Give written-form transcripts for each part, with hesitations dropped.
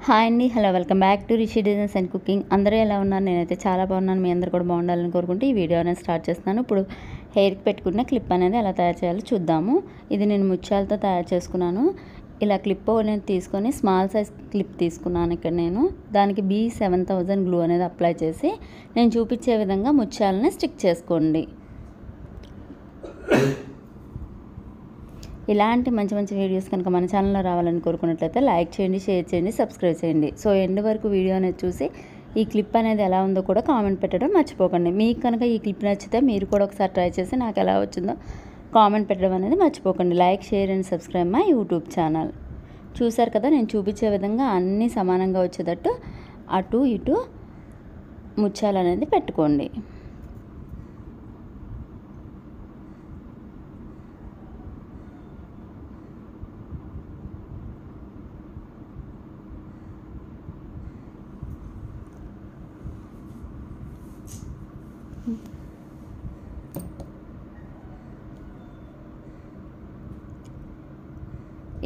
Hi అండి. Hello, welcome back to Rishi designs and cooking. అందరూ ఎలా ఉన్నారు? నేనైతే చాలా బాగున్నాను. మీ అందరూ కూడా బాగుండాలని కోరుకుంటూ ఈ వీడియో అనేది స్టార్ట్ చేస్తున్నాను. ఇప్పుడు హెయిర్కి పెట్టుకున్న క్లిప్ అనేది ఎలా తయారు చేయాలో చూద్దాము. ఇది నేను ముత్యాలతో తయారు చేసుకున్నాను. ఇలా క్లిప్ అనేది తీసుకొని స్మాల్ సైజ్ క్లిప్ తీసుకున్నాను. ఇక్కడ నేను దానికి B7000 గ్లూ అనేది అప్లై చేసి నేను చూపించే విధంగా ముత్యాలని స్టిక్ చేసుకోండి. ఇలాంటి మంచి మంచి వీడియోస్ కనుక మన ఛానల్లో రావాలని కోరుకున్నట్లయితే లైక్ చేయండి, షేర్ చేయండి, సబ్స్క్రైబ్ చేయండి. సో ఎండ్ వరకు వీడియో అనేది చూసి ఈ క్లిప్ అనేది ఎలా ఉందో కూడా కామెంట్ పెట్టడం మర్చిపోకండి. మీకు కనుక ఈ క్లిప్ నచ్చితే మీరు కూడా ఒకసారి ట్రై చేసి నాకు ఎలా వచ్చిందో కామెంట్ పెట్టడం అనేది మర్చిపోకండి. Like, share and subscribe my YouTube channel. చూసారు కదా, నేను చూపించే విధంగా అన్నీ సమానంగా వచ్చేటట్టు అటు ఇటు ముత్యాలు అనేది పెట్టుకోండి.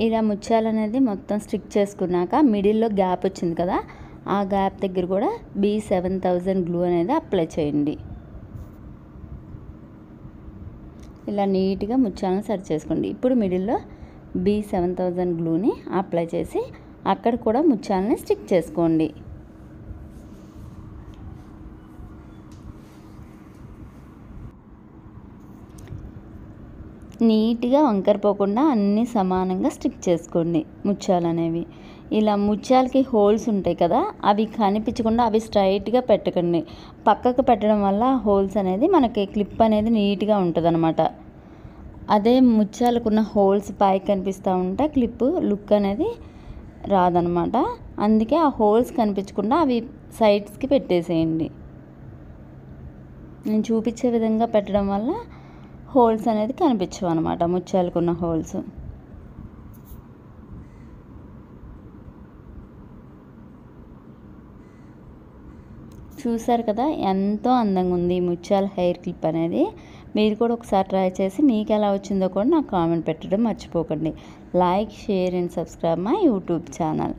ఇలా ముత్యాలు అనేది మొత్తం స్టిక్ చేసుకున్నాక మిడిల్లో గ్యాప్ వచ్చింది కదా, ఆ గ్యాప్ దగ్గర కూడా B7000 గ్లూ అనేది అప్లై చేయండి. ఇలా నీట్గా ముత్యాలను సెట్ చేసుకోండి. ఇప్పుడు మిడిల్లో B7000 గ్లూని అప్లై చేసి అక్కడ కూడా ముత్యాలని స్టిక్ చేసుకోండి. నీట్గా వంకరపోకుండా అన్నీ సమానంగా స్టిక్ చేసుకోండి ముత్యాలు అనేవి. ఇలా ముత్యాలకి హోల్స్ ఉంటాయి కదా, అవి కనిపించకుండా అవి స్ట్రైట్గా పెట్టకండి. పక్కకు పెట్టడం వల్ల హోల్స్ అనేది మనకి క్లిప్ అనేది నీట్గా ఉంటుంది అనమాట. అదే ముత్యాలకున్న హోల్స్ పైకి కనిపిస్తూ ఉంటే క్లిప్ లుక్ అనేది రాదనమాట. అందుకే ఆ హోల్స్ కనిపించకుండా అవి సైడ్స్కి పెట్టేసేయండి. నేను చూపించే విధంగా పెట్టడం వల్ల హోల్స్ అనేది కనిపించవు అనమాట, ముత్యాలకున్న హోల్స్. చూసారు కదా, ఎంతో అందంగా ఉంది ఈ ముత్యాల హెయిర్ క్లిప్ అనేది. మీరు కూడా ఒకసారి ట్రై చేసి మీకు ఎలా వచ్చిందో కూడా నాకు కామెంట్ పెట్టడం మర్చిపోకండి. Like, share and subscribe my YouTube channel.